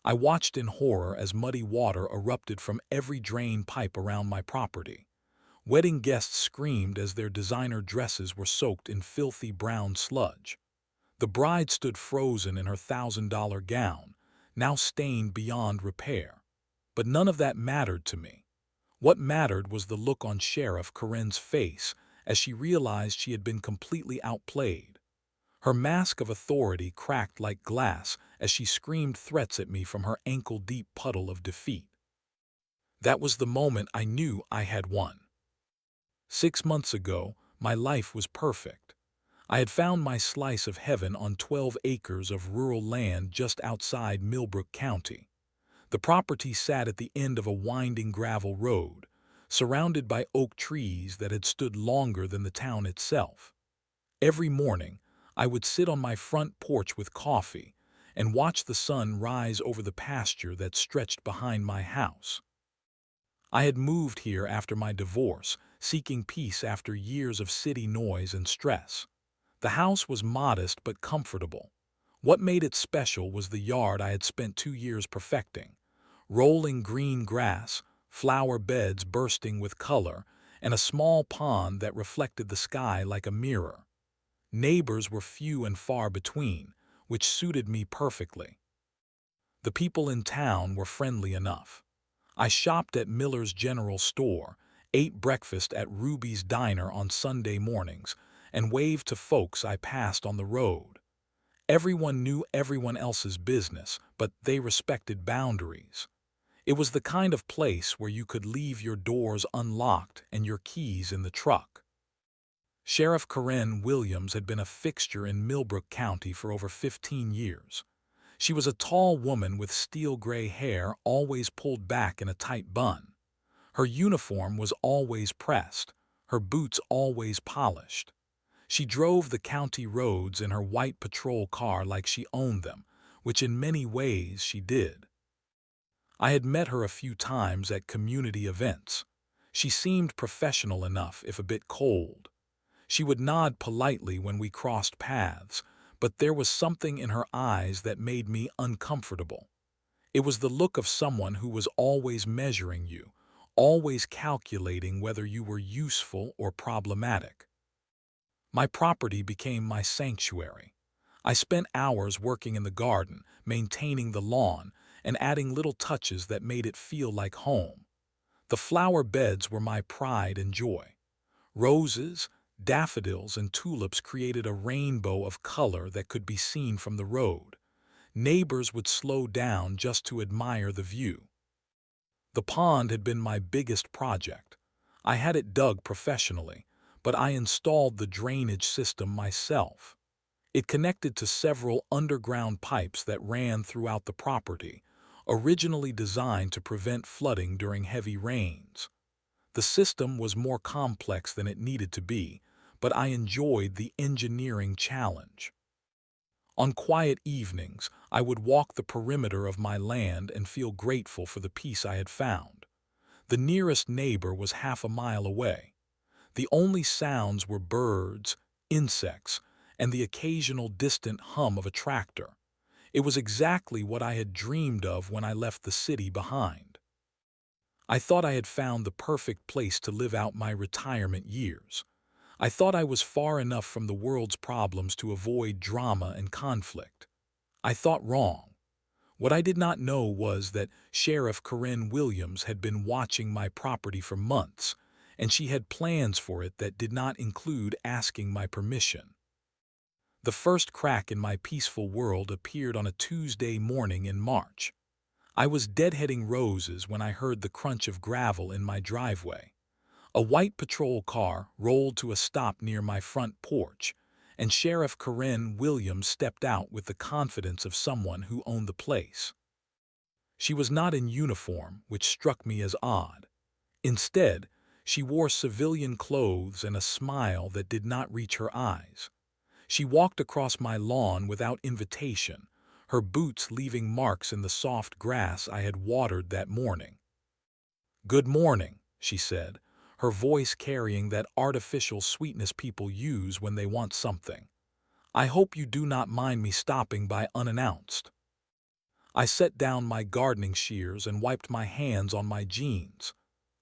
I watched in horror as muddy water erupted from every drain pipe around my property. Wedding guests screamed as their designer dresses were soaked in filthy brown sludge. The bride stood frozen in her $1,000 gown, now stained beyond repair. But none of that mattered to me. What mattered was the look on Sheriff Corinne's face as she realized she had been completely outplayed. Her mask of authority cracked like glass as she screamed threats at me from her ankle-deep puddle of defeat. That was the moment I knew I had won. 6 months ago, my life was perfect. I had found my slice of heaven on 12 acres of rural land just outside Millbrook County. The property sat at the end of a winding gravel road, surrounded by oak trees that had stood longer than the town itself. Every morning, I would sit on my front porch with coffee and watch the sun rise over the pasture that stretched behind my house. I had moved here after my divorce, seeking peace after years of city noise and stress. The house was modest but comfortable. What made it special was the yard I had spent 2 years perfecting. Rolling green grass, flower beds bursting with color, and a small pond that reflected the sky like a mirror. Neighbors were few and far between, which suited me perfectly. The people in town were friendly enough. I shopped at Miller's General Store, ate breakfast at Ruby's Diner on Sunday mornings, and waved to folks I passed on the road. Everyone knew everyone else's business, but they respected boundaries. It was the kind of place where you could leave your doors unlocked and your keys in the truck. Sheriff Corinne Williams had been a fixture in Millbrook County for over 15 years. She was a tall woman with steel-gray hair always pulled back in a tight bun. Her uniform was always pressed, her boots always polished. She drove the county roads in her white patrol car like she owned them, which in many ways she did. I had met her a few times at community events. She seemed professional enough, if a bit cold. She would nod politely when we crossed paths, but there was something in her eyes that made me uncomfortable. It was the look of someone who was always measuring you, always calculating whether you were useful or problematic. My property became my sanctuary. I spent hours working in the garden, maintaining the lawn, and adding little touches that made it feel like home. The flower beds were my pride and joy. Roses, daffodils, and tulips created a rainbow of color that could be seen from the road. Neighbors would slow down just to admire the view. The pond had been my biggest project. I had it dug professionally, but I installed the drainage system myself. It connected to several underground pipes that ran throughout the property, originally designed to prevent flooding during heavy rains. The system was more complex than it needed to be, but I enjoyed the engineering challenge. On quiet evenings, I would walk the perimeter of my land and feel grateful for the peace I had found. The nearest neighbor was half a mile away. The only sounds were birds, insects, and the occasional distant hum of a tractor. It was exactly what I had dreamed of when I left the city behind. I thought I had found the perfect place to live out my retirement years. I thought I was far enough from the world's problems to avoid drama and conflict. I thought wrong. What I did not know was that Sheriff Corinne Williams had been watching my property for months, and she had plans for it that did not include asking my permission. The first crack in my peaceful world appeared on a Tuesday morning in March. I was deadheading roses when I heard the crunch of gravel in my driveway. A white patrol car rolled to a stop near my front porch, and Sheriff Corinne Williams stepped out with the confidence of someone who owned the place. She was not in uniform, which struck me as odd. Instead, she wore civilian clothes and a smile that did not reach her eyes. She walked across my lawn without invitation, her boots leaving marks in the soft grass I had watered that morning. "Good morning," she said, her voice carrying that artificial sweetness people use when they want something. "I hope you do not mind me stopping by unannounced." I set down my gardening shears and wiped my hands on my jeans.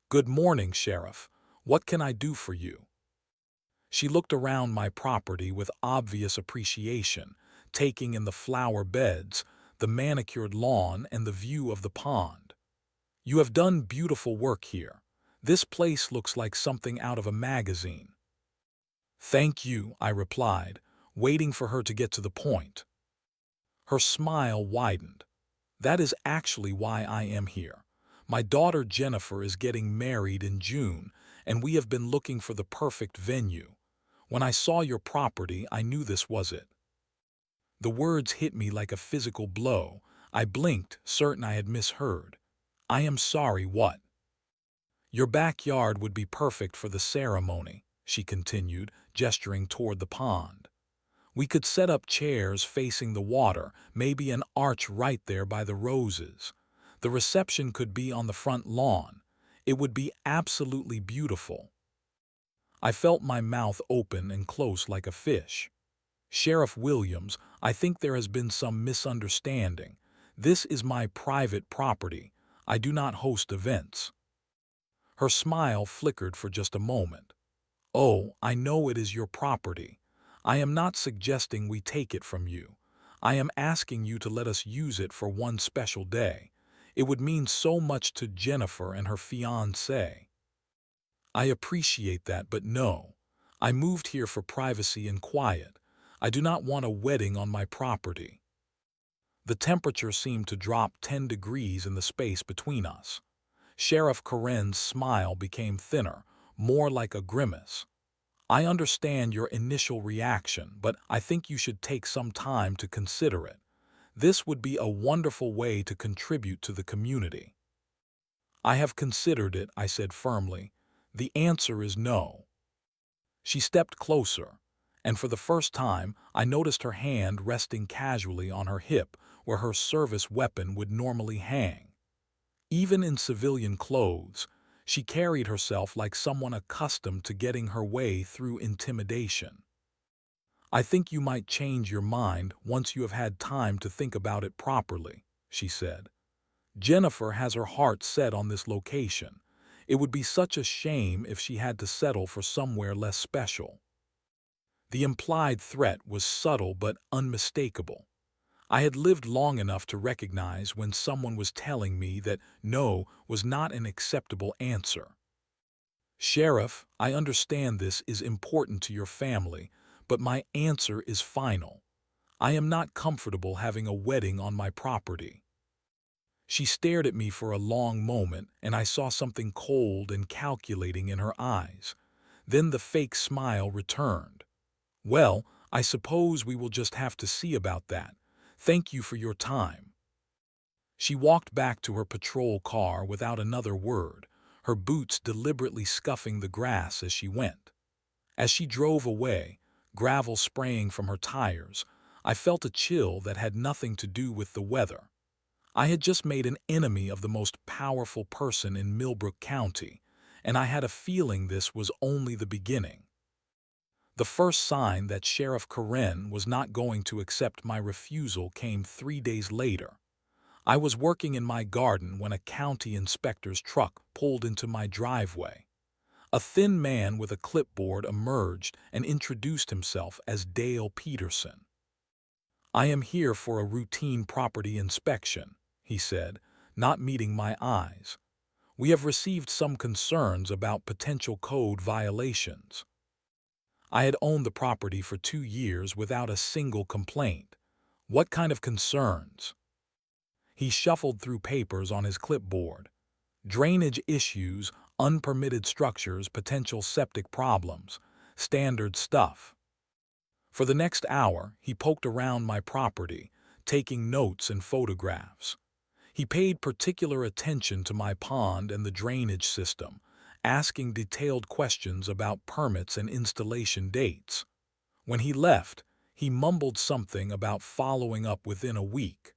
"Good morning, Sheriff. What can I do for you?" She looked around my property with obvious appreciation, taking in the flower beds, the manicured lawn, and the view of the pond. "You have done beautiful work here. This place looks like something out of a magazine." "Thank you," I replied, waiting for her to get to the point. Her smile widened. "That is actually why I am here. My daughter Jennifer is getting married in June, and we have been looking for the perfect venue. When I saw your property, I knew this was it." The words hit me like a physical blow. I blinked, certain I had misheard. "I am sorry, what?" "Your backyard would be perfect for the ceremony," she continued, gesturing toward the pond. "We could set up chairs facing the water, maybe an arch right there by the roses. The reception could be on the front lawn. It would be absolutely beautiful." I felt my mouth open and close like a fish. "Sheriff Williams, I think there has been some misunderstanding. This is my private property. I do not host events." Her smile flickered for just a moment. "Oh, I know it is your property. I am not suggesting we take it from you. I am asking you to let us use it for one special day. It would mean so much to Jennifer and her fiancé." "I appreciate that, but no. I moved here for privacy and quiet. I do not want a wedding on my property." The temperature seemed to drop 10 degrees in the space between us. Sheriff Coren's smile became thinner, more like a grimace. "I understand your initial reaction, but I think you should take some time to consider it. This would be a wonderful way to contribute to the community." "I have considered it," I said firmly. "The answer is no." She stepped closer, and for the first time I noticed her hand resting casually on her hip where her service weapon would normally hang. Even in civilian clothes, she carried herself like someone accustomed to getting her way through intimidation. "I think you might change your mind once you have had time to think about it properly," she said. "Jennifer has her heart set on this location. It would be such a shame if she had to settle for somewhere less special." The implied threat was subtle but unmistakable. I had lived long enough to recognize when someone was telling me that no was not an acceptable answer. "Sheriff, I understand this is important to your family, but my answer is final. I am not comfortable having a wedding on my property." She stared at me for a long moment, and I saw something cold and calculating in her eyes. Then the fake smile returned. "Well, I suppose we will just have to see about that. Thank you for your time." She walked back to her patrol car without another word, her boots deliberately scuffing the grass as she went. As she drove away, gravel spraying from her tires, I felt a chill that had nothing to do with the weather. I had just made an enemy of the most powerful person in Millbrook County, and I had a feeling this was only the beginning. The first sign that Sheriff Coren was not going to accept my refusal came 3 days later. I was working in my garden when a county inspector's truck pulled into my driveway. A thin man with a clipboard emerged and introduced himself as Dale Peterson. "I am here for a routine property inspection," he said, not meeting my eyes. "We have received some concerns about potential code violations." I had owned the property for 2 years without a single complaint. "What kind of concerns?" He shuffled through papers on his clipboard. "Drainage issues, unpermitted structures, potential septic problems. Standard stuff." For the next hour, he poked around my property, taking notes and photographs. He paid particular attention to my pond and the drainage system, asking detailed questions about permits and installation dates. When he left, he mumbled something about following up within a week.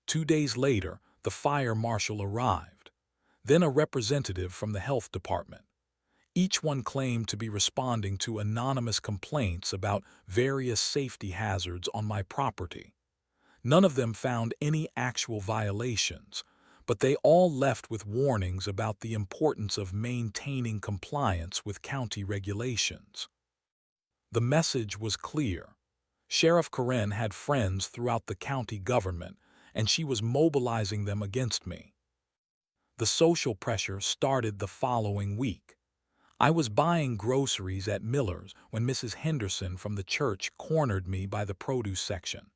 2 days later, the fire marshal arrived, then a representative from the health department. Each one claimed to be responding to anonymous complaints about various safety hazards on my property. None of them found any actual violations, but they all left with warnings about the importance of maintaining compliance with county regulations. The message was clear. Sheriff Karen had friends throughout the county government, and she was mobilizing them against me. The social pressure started the following week. I was buying groceries at Miller's when Mrs. Henderson from the church cornered me by the produce section.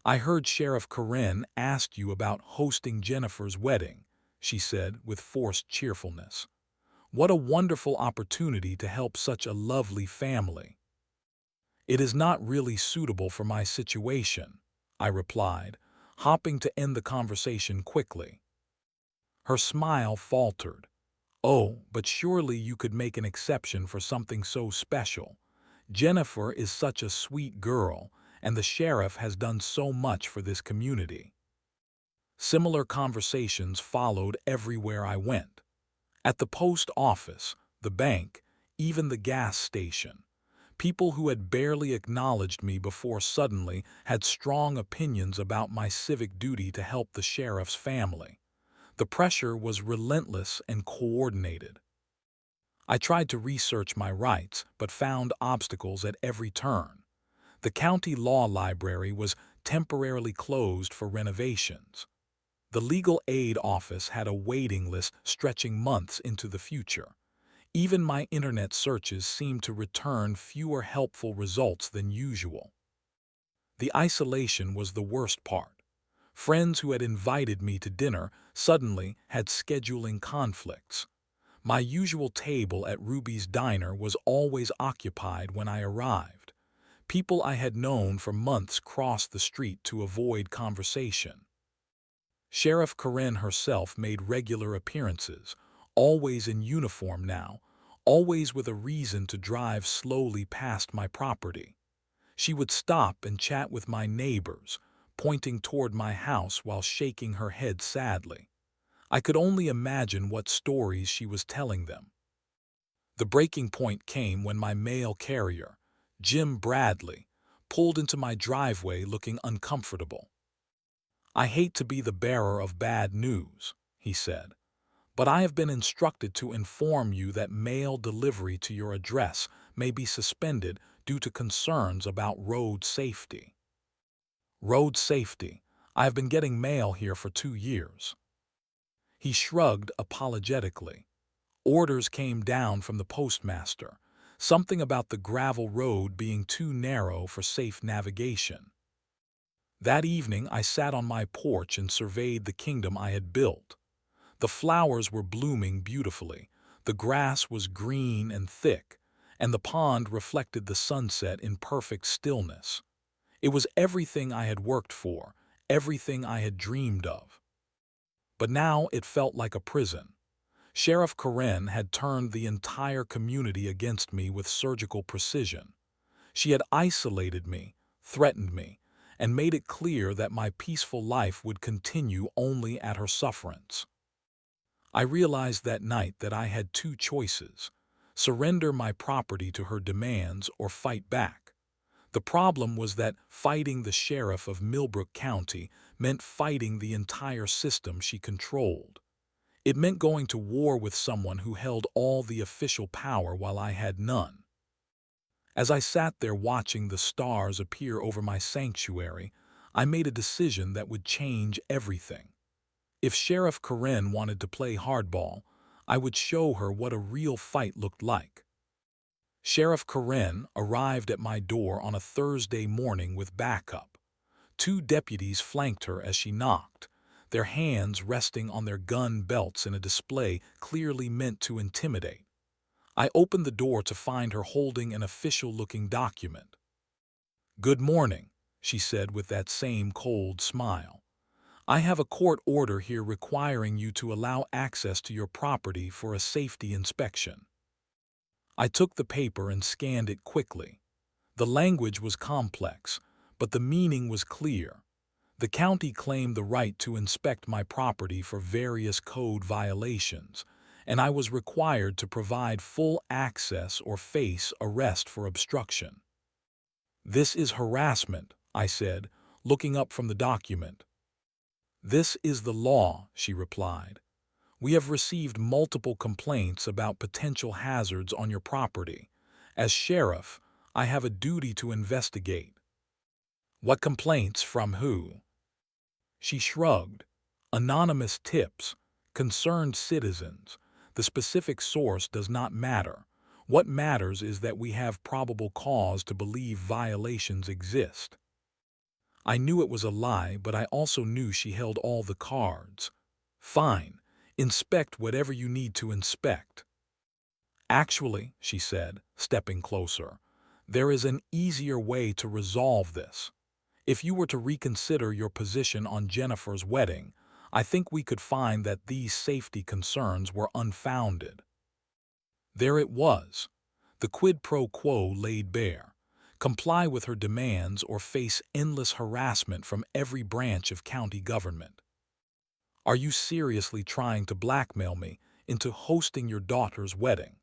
"I heard Sheriff Karen asked you about hosting Jennifer's wedding," she said with forced cheerfulness. "What a wonderful opportunity to help such a lovely family." "It is not really suitable for my situation," I replied, hopping to end the conversation quickly. Her smile faltered. "Oh, but surely you could make an exception for something so special. Jennifer is such a sweet girl, and the sheriff has done so much for this community." Similar conversations followed everywhere I went. At the post office, the bank, even the gas station. People who had barely acknowledged me before suddenly had strong opinions about my civic duty to help the sheriff's family. The pressure was relentless and coordinated. I tried to research my rights, but found obstacles at every turn. The county law library was temporarily closed for renovations. The legal aid office had a waiting list stretching months into the future. Even my internet searches seemed to return fewer helpful results than usual. The isolation was the worst part. Friends who had invited me to dinner suddenly had scheduling conflicts. My usual table at Ruby's Diner was always occupied when I arrived. People I had known for months crossed the street to avoid conversation. Sheriff Karen herself made regular appearances, always in uniform now, always with a reason to drive slowly past my property. She would stop and chat with my neighbors, pointing toward my house while shaking her head sadly. I could only imagine what stories she was telling them. The breaking point came when my mail carrier, Jim Bradley, pulled into my driveway looking uncomfortable. "I hate to be the bearer of bad news," he said, "but I have been instructed to inform you that mail delivery to your address may be suspended due to concerns about road safety." "Road safety? I have been getting mail here for 2 years." He shrugged apologetically. Orders came down from the postmaster, something about the gravel road being too narrow for safe navigation. That evening I sat on my porch and surveyed the kingdom I had built. The flowers were blooming beautifully, the grass was green and thick, and the pond reflected the sunset in perfect stillness. It was everything I had worked for, everything I had dreamed of. But now it felt like a prison. Sheriff Karen had turned the entire community against me with surgical precision. She had isolated me, threatened me, and made it clear that my peaceful life would continue only at her sufferance. I realized that night that I had two choices: surrender my property to her demands or fight back. The problem was that fighting the sheriff of Millbrook County meant fighting the entire system she controlled. It meant going to war with someone who held all the official power while I had none. As I sat there watching the stars appear over my sanctuary, I made a decision that would change everything. If Sheriff Karen wanted to play hardball, I would show her what a real fight looked like. Sheriff Karen arrived at my door on a Thursday morning with backup. 2 deputies flanked her as she knocked, their hands resting on their gun belts in a display clearly meant to intimidate. I opened the door to find her holding an official-looking document. "Good morning," she said with that same cold smile. "I have a court order here requiring you to allow access to your property for a safety inspection." I took the paper and scanned it quickly. The language was complex, but the meaning was clear. The county claimed the right to inspect my property for various code violations, and I was required to provide full access or face arrest for obstruction. "This is harassment," I said, looking up from the document. "This is the law," she replied. "We have received multiple complaints about potential hazards on your property. As sheriff, I have a duty to investigate." "What complaints, from who?" She shrugged. "Anonymous tips, concerned citizens. The specific source does not matter. What matters is that we have probable cause to believe violations exist." I knew it was a lie, but I also knew she held all the cards. "Fine. Inspect whatever you need to inspect." "Actually," she said, stepping closer, "there is an easier way to resolve this. If you were to reconsider your position on Jennifer's wedding, I think we could find that these safety concerns were unfounded." There it was. The quid pro quo laid bare. Comply with her demands or face endless harassment from every branch of county government. "Are you seriously trying to blackmail me into hosting your daughter's wedding?"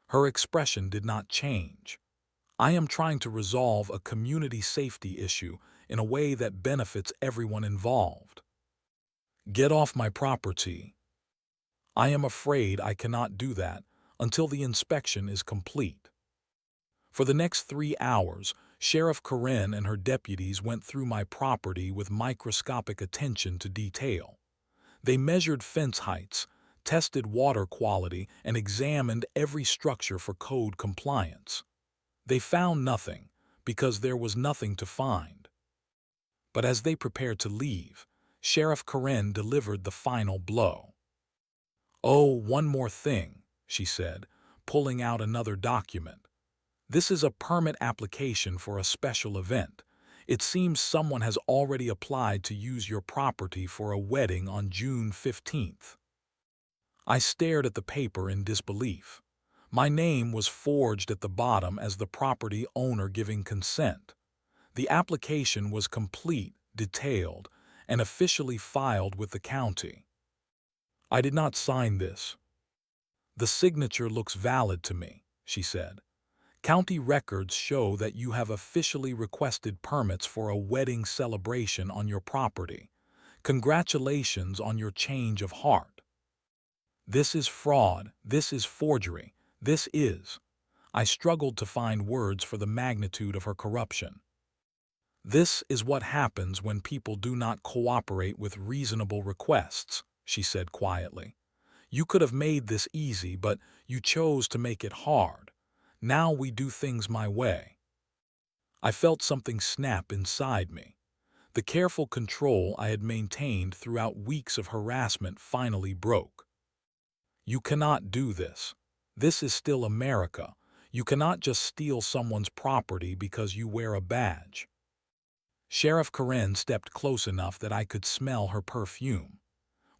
Her expression did not change. "I am trying to resolve a community safety issue in a way that benefits everyone involved." "Get off my property." "I am afraid I cannot do that until the inspection is complete." For the next 3 hours, Sheriff Corinne and her deputies went through my property with microscopic attention to detail. They measured fence heights, tested water quality, and examined every structure for code compliance. They found nothing, because there was nothing to find. But as they prepared to leave, Sheriff Corinne delivered the final blow. "Oh, one more thing," she said, pulling out another document. "This is a permit application for a special event. It seems someone has already applied to use your property for a wedding on June 15th. I stared at the paper in disbelief. My name was forged at the bottom as the property owner giving consent. The application was complete, detailed, and officially filed with the county. "I did not sign this." "The signature looks valid to me," she said. "County records show that you have officially requested permits for a wedding celebration on your property. Congratulations on your change of heart." "This is fraud. This is forgery. This is—" I struggled to find words for the magnitude of her corruption. "This is what happens when people do not cooperate with reasonable requests," she said quietly. "You could have made this easy, but you chose to make it hard. Now we do things my way." I felt something snap inside me. The careful control I had maintained throughout weeks of harassment finally broke. "You cannot do this. This is still America. You cannot just steal someone's property because you wear a badge." Sheriff Corinne stepped close enough that I could smell her perfume.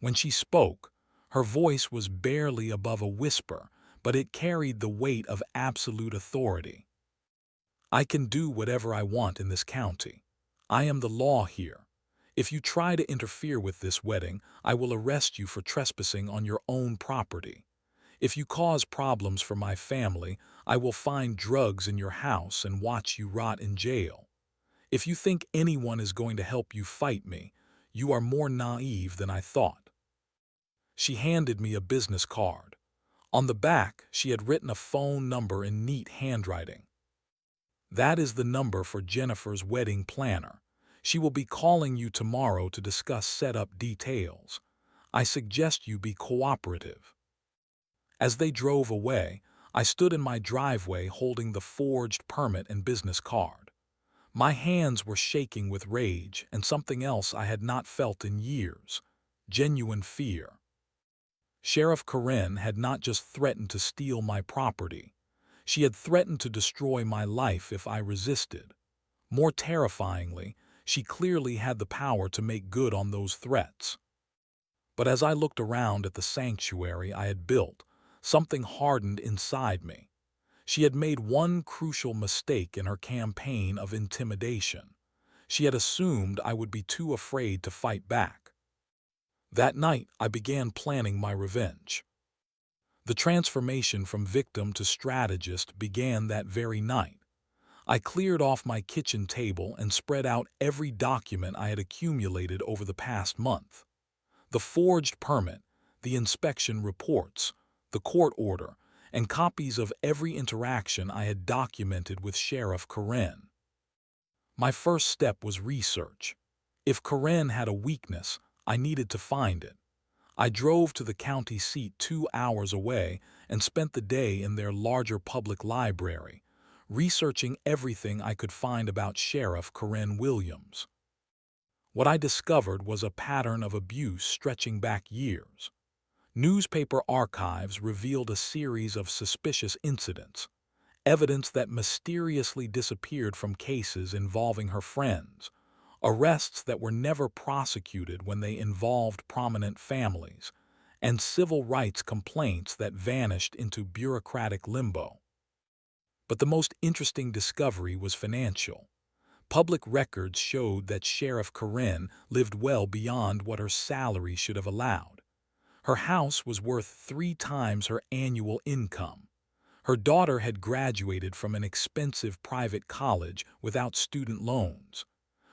When she spoke, her voice was barely above a whisper, but it carried the weight of absolute authority. "I can do whatever I want in this county. I am the law here. If you try to interfere with this wedding, I will arrest you for trespassing on your own property. If you cause problems for my family, I will find drugs in your house and watch you rot in jail. If you think anyone is going to help you fight me, you are more naive than I thought." She handed me a business card. On the back, she had written a phone number in neat handwriting. "That is the number for Jennifer's wedding planner. She will be calling you tomorrow to discuss setup details. I suggest you be cooperative." As they drove away, I stood in my driveway holding the forged permit and business card. My hands were shaking with rage and something else I had not felt in years: genuine fear. Sheriff Corinne had not just threatened to steal my property. She had threatened to destroy my life if I resisted. More terrifyingly, she clearly had the power to make good on those threats. But as I looked around at the sanctuary I had built, something hardened inside me. She had made one crucial mistake in her campaign of intimidation. She had assumed I would be too afraid to fight back. That night, I began planning my revenge. The transformation from victim to strategist began that very night. I cleared off my kitchen table and spread out every document I had accumulated over the past month. The forged permit, the inspection reports, the court order, and copies of every interaction I had documented with Sheriff Karen. My first step was research. If Karen had a weakness, I needed to find it. I drove to the county seat 2 hours away and spent the day in their larger public library, researching everything I could find about Sheriff Karen Williams. What I discovered was a pattern of abuse stretching back years. Newspaper archives revealed a series of suspicious incidents, evidence that mysteriously disappeared from cases involving her friends, arrests that were never prosecuted when they involved prominent families, and civil rights complaints that vanished into bureaucratic limbo. But the most interesting discovery was financial. Public records showed that Sheriff Karen lived well beyond what her salary should have allowed. Her house was worth 3 times her annual income. Her daughter had graduated from an expensive private college without student loans.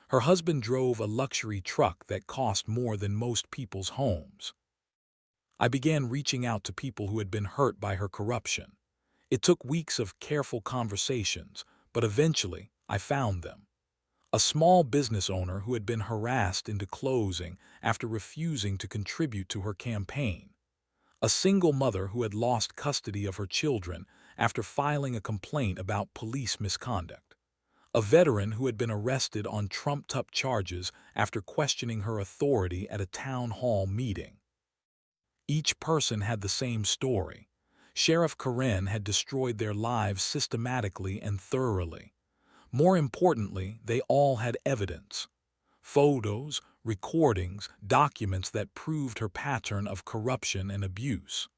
Her husband drove a luxury truck that cost more than most people's homes. I began reaching out to people who had been hurt by her corruption. It took weeks of careful conversations, but eventually I found them. A small business owner who had been harassed into closing after refusing to contribute to her campaign. A single mother who had lost custody of her children after filing a complaint about police misconduct. A veteran who had been arrested on trumped-up charges after questioning her authority at a town hall meeting. Each person had the same story. Sheriff Karen had destroyed their lives systematically and thoroughly. More importantly, they all had evidence. Photos, recordings, documents that proved her pattern of corruption and abuse.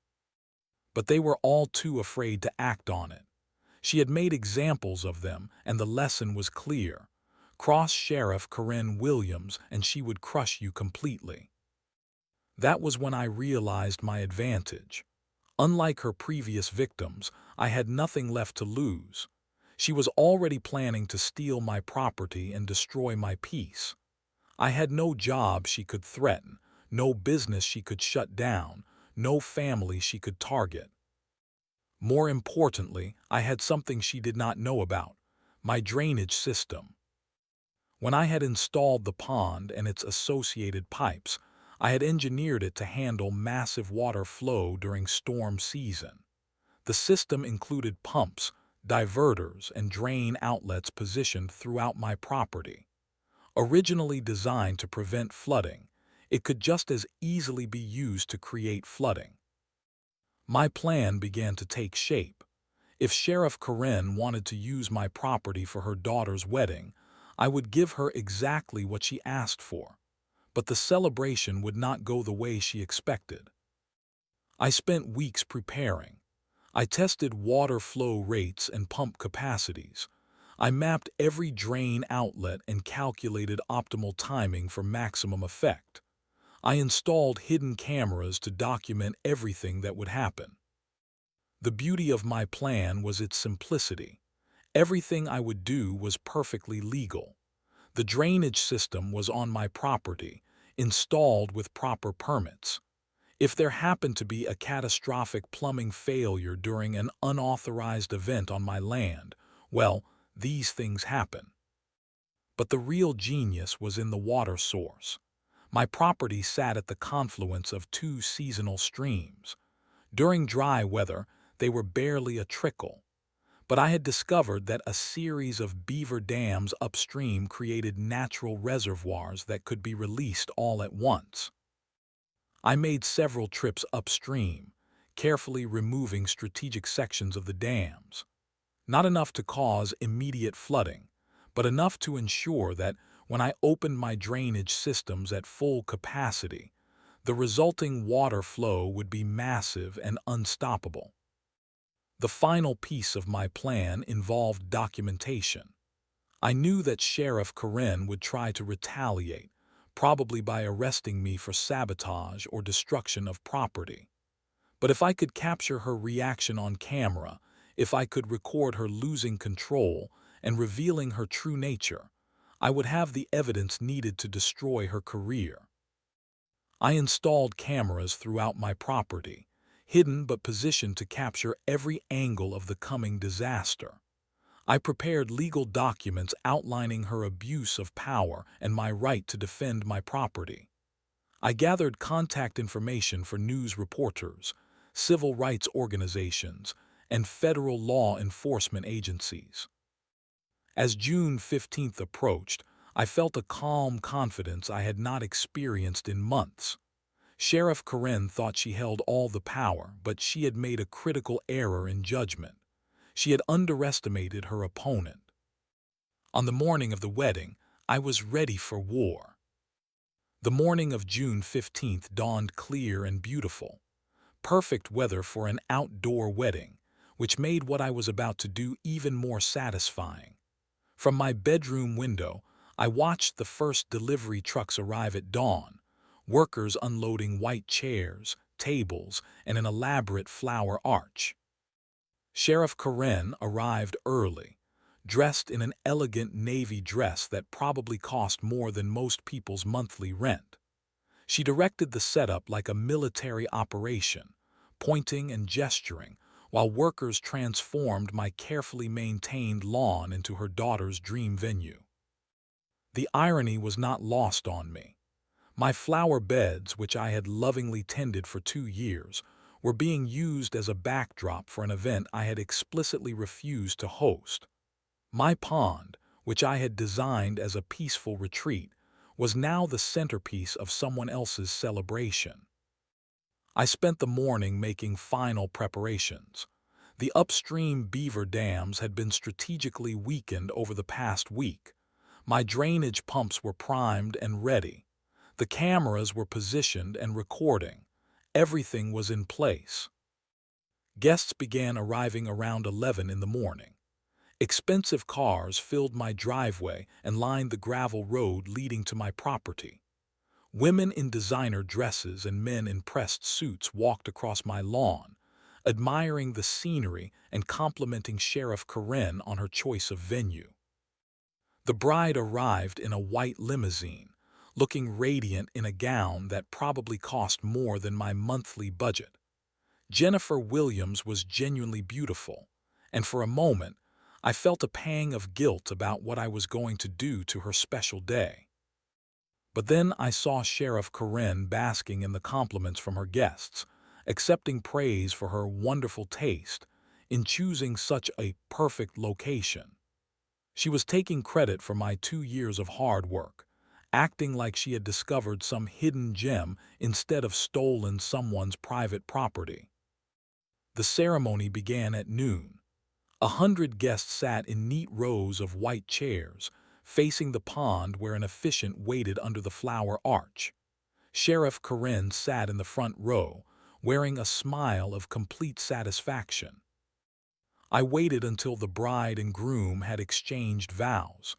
But they were all too afraid to act on it. She had made examples of them, and the lesson was clear. Cross Sheriff Karen Williams and she would crush you completely. That was when I realized my advantage. Unlike her previous victims, I had nothing left to lose. She was already planning to steal my property and destroy my peace. I had no job she could threaten, no business she could shut down, no family she could target. More importantly, I had something she did not know about, my drainage system. When I had installed the pond and its associated pipes, I had engineered it to handle massive water flow during storm season. The system included pumps, diverters, and drain outlets positioned throughout my property. Originally designed to prevent flooding, it could just as easily be used to create flooding. My plan began to take shape. If Sheriff Karen wanted to use my property for her daughter's wedding, I would give her exactly what she asked for. But the celebration would not go the way she expected. I spent weeks preparing. I tested water flow rates and pump capacities. I mapped every drain outlet and calculated optimal timing for maximum effect. I installed hidden cameras to document everything that would happen. The beauty of my plan was its simplicity. Everything I would do was perfectly legal. The drainage system was on my property, installed with proper permits. If there happened to be a catastrophic plumbing failure during an unauthorized event on my land, well, these things happen. But the real genius was in the water source. My property sat at the confluence of 2 seasonal streams. During dry weather, they were barely a trickle. But I had discovered that a series of beaver dams upstream created natural reservoirs that could be released all at once. I made several trips upstream, carefully removing strategic sections of the dams. Not enough to cause immediate flooding, but enough to ensure that when I opened my drainage systems at full capacity, the resulting water flow would be massive and unstoppable. The final piece of my plan involved documentation. I knew that Sheriff Karen would try to retaliate, probably by arresting me for sabotage or destruction of property. But if I could capture her reaction on camera, if I could record her losing control, and revealing her true nature, I would have the evidence needed to destroy her career. I installed cameras throughout my property, hidden but positioned to capture every angle of the coming disaster. I prepared legal documents outlining her abuse of power and my right to defend my property. I gathered contact information for news reporters, civil rights organizations, and federal law enforcement agencies. As June 15th approached, I felt a calm confidence I had not experienced in months. Sheriff Karen thought she held all the power, but she had made a critical error in judgment. She had underestimated her opponent. On the morning of the wedding, I was ready for war. The morning of June 15th dawned clear and beautiful. Perfect weather for an outdoor wedding, which made what I was about to do even more satisfying. From my bedroom window, I watched the first delivery trucks arrive at dawn, workers unloading white chairs, tables, and an elaborate flower arch. Sheriff Karen arrived early, dressed in an elegant navy dress that probably cost more than most people's monthly rent. She directed the setup like a military operation, pointing and gesturing, while workers transformed my carefully maintained lawn into her daughter's dream venue. The irony was not lost on me. My flower beds, which I had lovingly tended for 2 years, were being used as a backdrop for an event I had explicitly refused to host. My pond, which I had designed as a peaceful retreat, was now the centerpiece of someone else's celebration. I spent the morning making final preparations. The upstream beaver dams had been strategically weakened over the past week. My drainage pumps were primed and ready. The cameras were positioned and recording. Everything was in place. Guests began arriving around 11 in the morning. Expensive cars filled my driveway and lined the gravel road leading to my property. Women in designer dresses and men in pressed suits walked across my lawn, admiring the scenery and complimenting Sheriff Karen on her choice of venue. The bride arrived in a white limousine, looking radiant in a gown that probably cost more than my monthly budget. Jennifer Williams was genuinely beautiful, and for a moment, I felt a pang of guilt about what I was going to do to her special day. But then I saw Sheriff Karen basking in the compliments from her guests, accepting praise for her wonderful taste in choosing such a perfect location. She was taking credit for my 2 years of hard work, acting like she had discovered some hidden gem instead of stolen someone's private property. The ceremony began at noon. 100 guests sat in neat rows of white chairs, facing the pond where an officiant waited under the flower arch. Sheriff Karen sat in the front row, wearing a smile of complete satisfaction. I waited until the bride and groom had exchanged vows.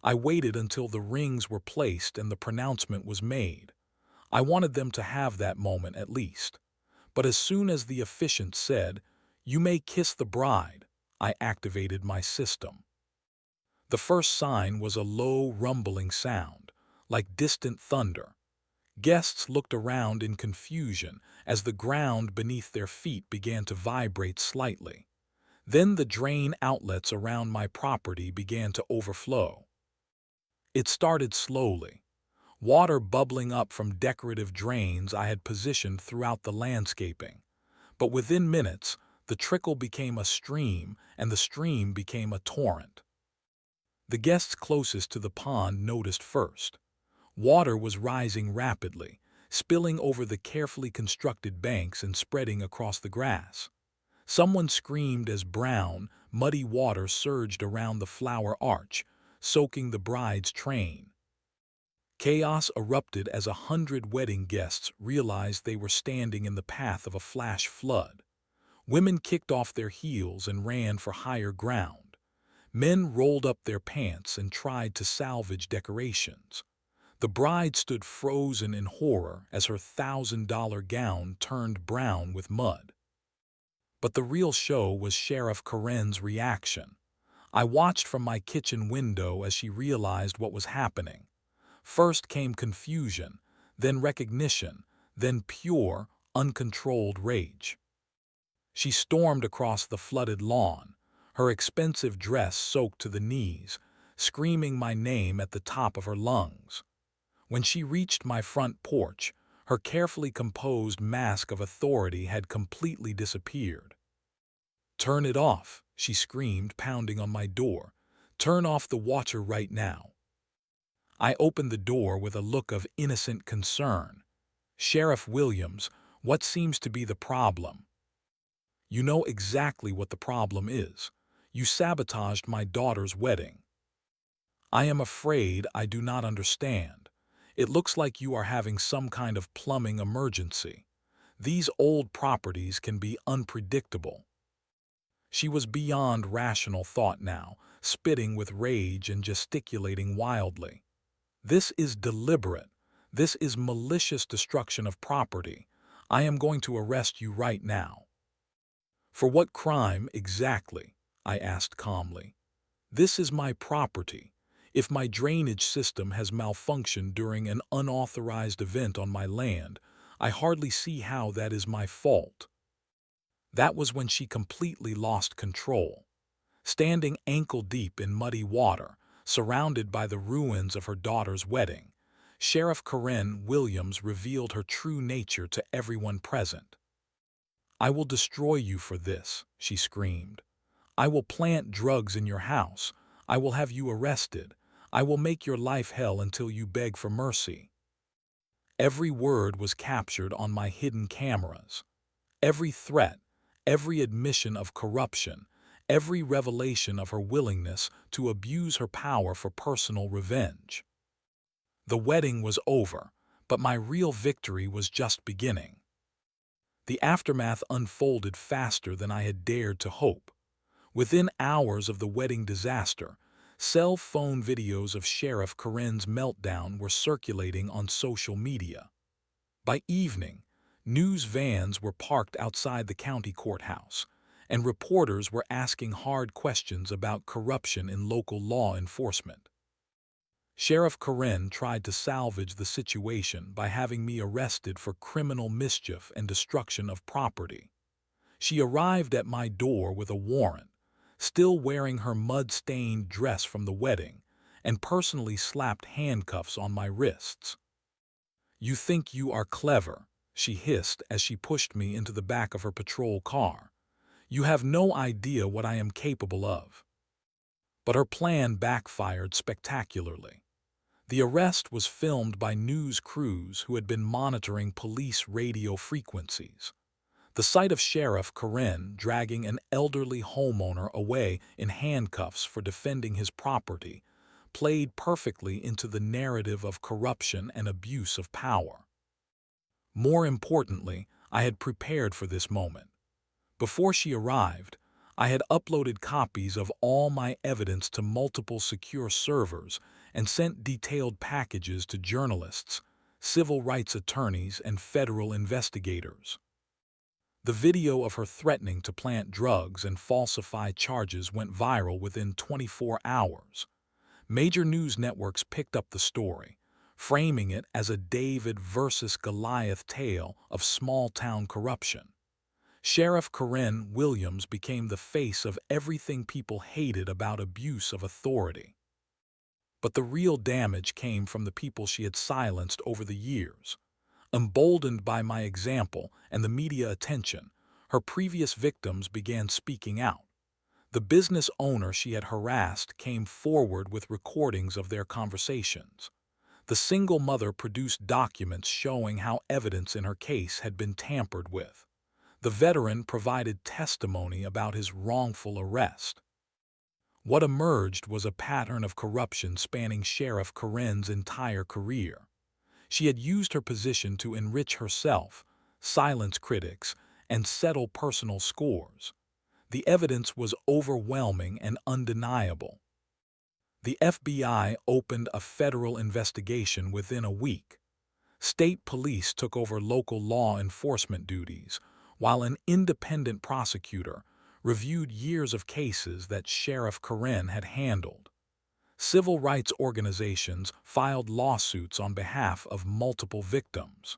I waited until the rings were placed and the pronouncement was made. I wanted them to have that moment at least. But as soon as the officiant said, "You may kiss the bride," I activated my system. The first sign was a low, rumbling sound, like distant thunder. Guests looked around in confusion as the ground beneath their feet began to vibrate slightly. Then the drain outlets around my property began to overflow. It started slowly, water bubbling up from decorative drains I had positioned throughout the landscaping. But within minutes, the trickle became a stream, and the stream became a torrent. The guests closest to the pond noticed first. Water was rising rapidly, spilling over the carefully constructed banks and spreading across the grass. Someone screamed as brown, muddy water surged around the flower arch, soaking the bride's train. Chaos erupted as 100 wedding guests realized they were standing in the path of a flash flood. Women kicked off their heels and ran for higher ground. Men rolled up their pants and tried to salvage decorations. The bride stood frozen in horror as her $1,000 gown turned brown with mud. But the real show was Sheriff Karen's reaction. I watched from my kitchen window as she realized what was happening. First came confusion, then recognition, then pure, uncontrolled rage. She stormed across the flooded lawn, her expensive dress soaked to the knees, screaming my name at the top of her lungs. When she reached my front porch, her carefully composed mask of authority had completely disappeared. "Turn it off," she screamed, pounding on my door. "Turn off the water right now." I opened the door with a look of innocent concern. "Sheriff Williams, what seems to be the problem?" "You know exactly what the problem is. You sabotaged my daughter's wedding." "I am afraid I do not understand. It looks like you are having some kind of plumbing emergency. These old properties can be unpredictable." She was beyond rational thought now, spitting with rage and gesticulating wildly. "This is deliberate. This is malicious destruction of property. I am going to arrest you right now." "For what crime exactly?" I asked calmly. "This is my property. If my drainage system has malfunctioned during an unauthorized event on my land, I hardly see how that is my fault." That was when she completely lost control. Standing ankle-deep in muddy water, surrounded by the ruins of her daughter's wedding, Sheriff Karen Williams revealed her true nature to everyone present. "I will destroy you for this," she screamed. "I will plant drugs in your house. I will have you arrested. I will make your life hell until you beg for mercy." Every word was captured on my hidden cameras. Every threat, every admission of corruption, every revelation of her willingness to abuse her power for personal revenge. The wedding was over, but my real victory was just beginning. The aftermath unfolded faster than I had dared to hope. Within hours of the wedding disaster, cell phone videos of Sheriff Karen's meltdown were circulating on social media. By evening, news vans were parked outside the county courthouse, and reporters were asking hard questions about corruption in local law enforcement. Sheriff Karen tried to salvage the situation by having me arrested for criminal mischief and destruction of property. She arrived at my door with a warrant, still wearing her mud-stained dress from the wedding, and personally slapped handcuffs on my wrists. "You think you are clever," she hissed as she pushed me into the back of her patrol car. "You have no idea what I am capable of." But her plan backfired spectacularly. The arrest was filmed by news crews who had been monitoring police radio frequencies. The sight of Sheriff Karen dragging an elderly homeowner away in handcuffs for defending his property played perfectly into the narrative of corruption and abuse of power. More importantly, I had prepared for this moment. Before she arrived, I had uploaded copies of all my evidence to multiple secure servers and sent detailed packages to journalists, civil rights attorneys, and federal investigators. The video of her threatening to plant drugs and falsify charges went viral within 24 hours. Major news networks picked up the story, framing it as a David versus Goliath tale of small-town corruption. Sheriff Karen Williams became the face of everything people hated about abuse of authority. But the real damage came from the people she had silenced over the years. Emboldened by my example and the media attention, her previous victims began speaking out. The business owner she had harassed came forward with recordings of their conversations. The single mother produced documents showing how evidence in her case had been tampered with. The veteran provided testimony about his wrongful arrest. What emerged was a pattern of corruption spanning Sheriff Karen's entire career. She had used her position to enrich herself, silence critics, and settle personal scores. The evidence was overwhelming and undeniable. The FBI opened a federal investigation within a week. State police took over local law enforcement duties, while an independent prosecutor, reviewed years of cases that Sheriff Karen had handled. Civil rights organizations filed lawsuits on behalf of multiple victims.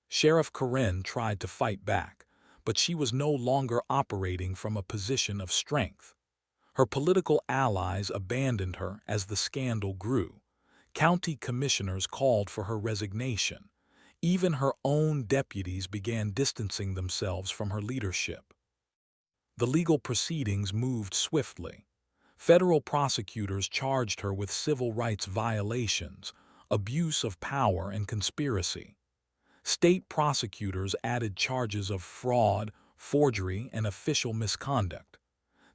Sheriff Karen tried to fight back, but she was no longer operating from a position of strength. Her political allies abandoned her as the scandal grew. County commissioners called for her resignation. Even her own deputies began distancing themselves from her leadership. The legal proceedings moved swiftly. Federal prosecutors charged her with civil rights violations, abuse of power, and conspiracy. State prosecutors added charges of fraud, forgery, and official misconduct.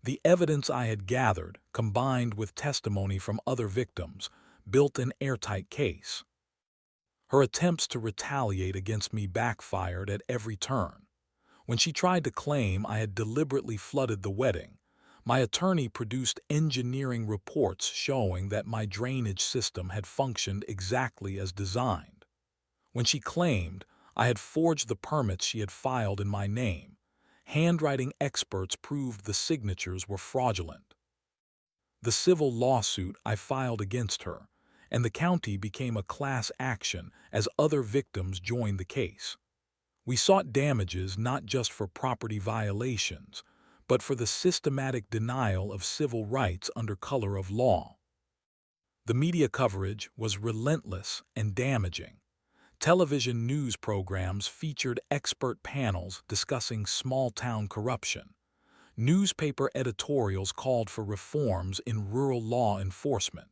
The evidence I had gathered, combined with testimony from other victims, built an airtight case. Her attempts to retaliate against me backfired at every turn. When she tried to claim I had deliberately flooded the wedding, my attorney produced engineering reports showing that my drainage system had functioned exactly as designed. When she claimed I had forged the permits she had filed in my name, handwriting experts proved the signatures were fraudulent. The civil lawsuit I filed against her, and the county became a class action as other victims joined the case. We sought damages not just for property violations, but for the systematic denial of civil rights under color of law. The media coverage was relentless and damaging. Television news programs featured expert panels discussing small-town corruption. Newspaper editorials called for reforms in rural law enforcement.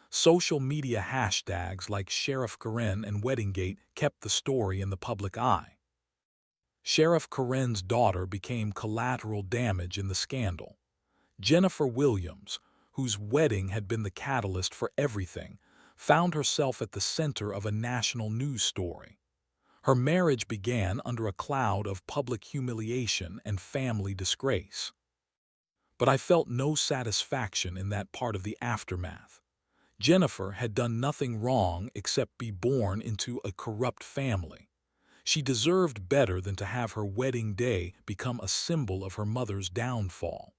Social media hashtags like Sheriff Karen and Weddinggate kept the story in the public eye. Sheriff Karen's daughter became collateral damage in the scandal. Jennifer Williams, whose wedding had been the catalyst for everything, found herself at the center of a national news story. Her marriage began under a cloud of public humiliation and family disgrace. But I felt no satisfaction in that part of the aftermath. Jennifer had done nothing wrong except be born into a corrupt family. She deserved better than to have her wedding day become a symbol of her mother's downfall.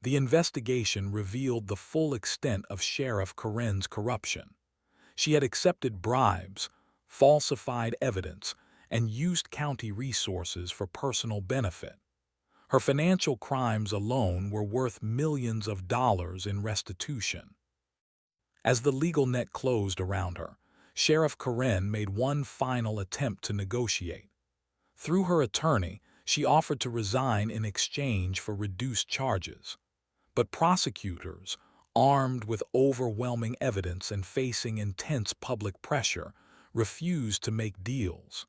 The investigation revealed the full extent of Sheriff Karen's corruption. She had accepted bribes, falsified evidence, and used county resources for personal benefit. Her financial crimes alone were worth millions of dollars in restitution. As the legal net closed around her, Sheriff Karen made one final attempt to negotiate. Through her attorney, she offered to resign in exchange for reduced charges. But prosecutors, armed with overwhelming evidence and facing intense public pressure, refused to make deals.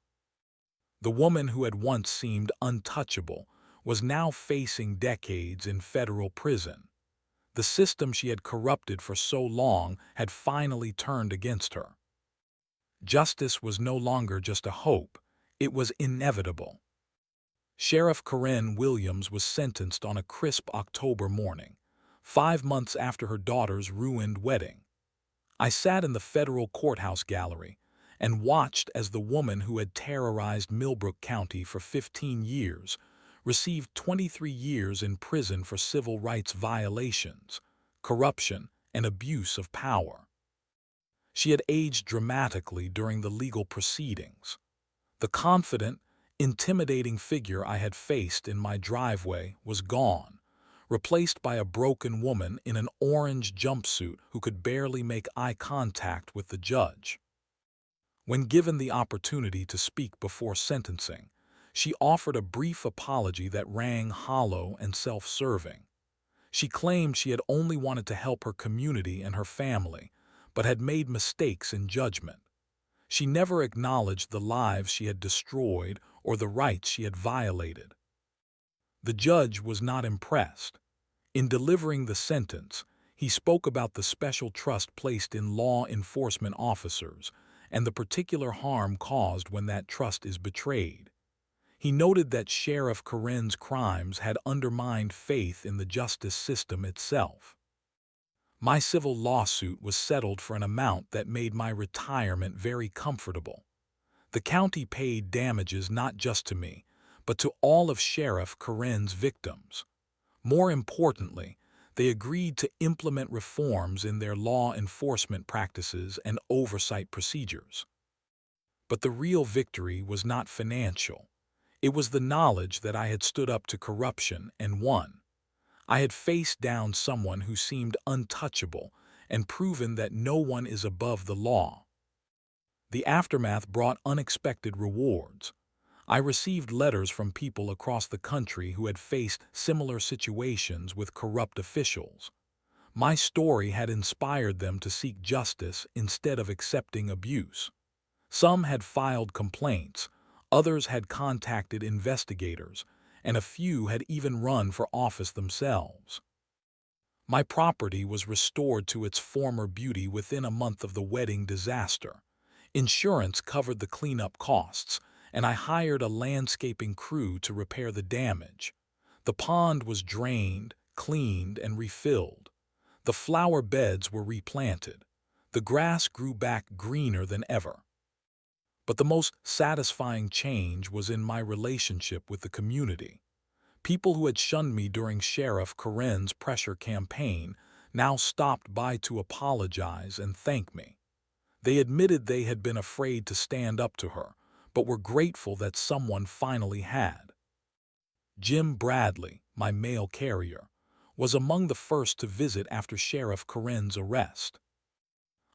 The woman who had once seemed untouchable was now facing decades in federal prison. The system she had corrupted for so long had finally turned against her. Justice was no longer just a hope, it was inevitable. Sheriff Karen Williams was sentenced on a crisp October morning, 5 months after her daughter's ruined wedding. I sat in the federal courthouse gallery and watched as the woman who had terrorized Millbrook County for 15 years received 23 years in prison for civil rights violations, corruption, and abuse of power. She had aged dramatically during the legal proceedings. The confident, intimidating figure I had faced in my driveway was gone, replaced by a broken woman in an orange jumpsuit who could barely make eye contact with the judge. When given the opportunity to speak before sentencing, she offered a brief apology that rang hollow and self-serving. She claimed she had only wanted to help her community and her family, but had made mistakes in judgment. She never acknowledged the lives she had destroyed or the rights she had violated. The judge was not impressed. In delivering the sentence, he spoke about the special trust placed in law enforcement officers and the particular harm caused when that trust is betrayed. He noted that Sheriff Karen's crimes had undermined faith in the justice system itself. My civil lawsuit was settled for an amount that made my retirement very comfortable. The county paid damages not just to me, but to all of Sheriff Karen's victims. More importantly, they agreed to implement reforms in their law enforcement practices and oversight procedures. But the real victory was not financial. It was the knowledge that I had stood up to corruption and won. I had faced down someone who seemed untouchable and proven that no one is above the law. The aftermath brought unexpected rewards. I received letters from people across the country who had faced similar situations with corrupt officials. My story had inspired them to seek justice instead of accepting abuse. Some had filed complaints, others had contacted investigators, and a few had even run for office themselves. My property was restored to its former beauty within a month of the wedding disaster. Insurance covered the cleanup costs, and I hired a landscaping crew to repair the damage. The pond was drained, cleaned, and refilled. The flower beds were replanted. The grass grew back greener than ever. But the most satisfying change was in my relationship with the community. People who had shunned me during Sheriff Karen's pressure campaign now stopped by to apologize and thank me. They admitted they had been afraid to stand up to her, but were grateful that someone finally had. Jim Bradley, my mail carrier, was among the first to visit after Sheriff Karen's arrest.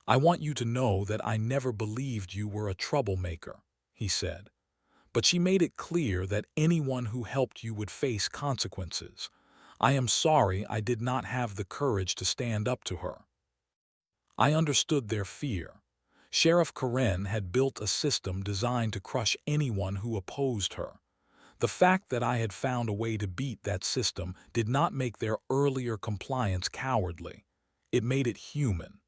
"I want you to know that I never believed you were a troublemaker," he said. "But she made it clear that anyone who helped you would face consequences. I am sorry I did not have the courage to stand up to her." I understood their fear. Sheriff Karen had built a system designed to crush anyone who opposed her. The fact that I had found a way to beat that system did not make their earlier compliance cowardly. It made it human.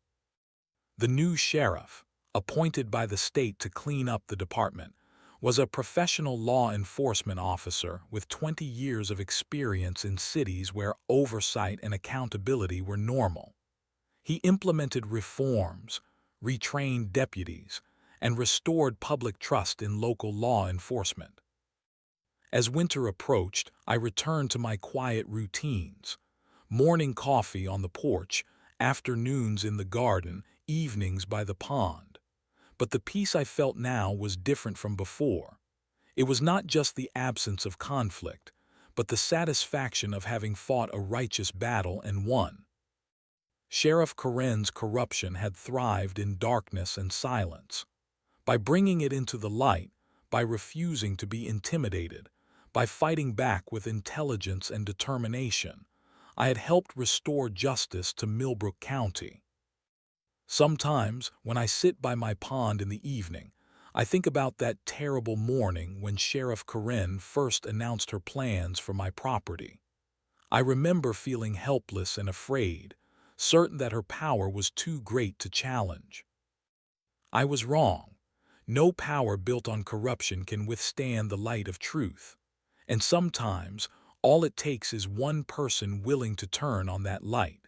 The new sheriff, appointed by the state to clean up the department, was a professional law enforcement officer with 20 years of experience in cities where oversight and accountability were normal. He implemented reforms, retrained deputies, and restored public trust in local law enforcement. As winter approached, I returned to my quiet routines: morning coffee on the porch, afternoons in the garden, evenings by the pond. But the peace I felt now was different from before. It was not just the absence of conflict, but the satisfaction of having fought a righteous battle and won. Sheriff Karen's corruption had thrived in darkness and silence. By bringing it into the light, by refusing to be intimidated, by fighting back with intelligence and determination, I had helped restore justice to Millbrook County. Sometimes, when I sit by my pond in the evening, I think about that terrible morning when Sheriff Karen first announced her plans for my property. I remember feeling helpless and afraid, certain that her power was too great to challenge. I was wrong. No power built on corruption can withstand the light of truth. And sometimes, all it takes is one person willing to turn on that light.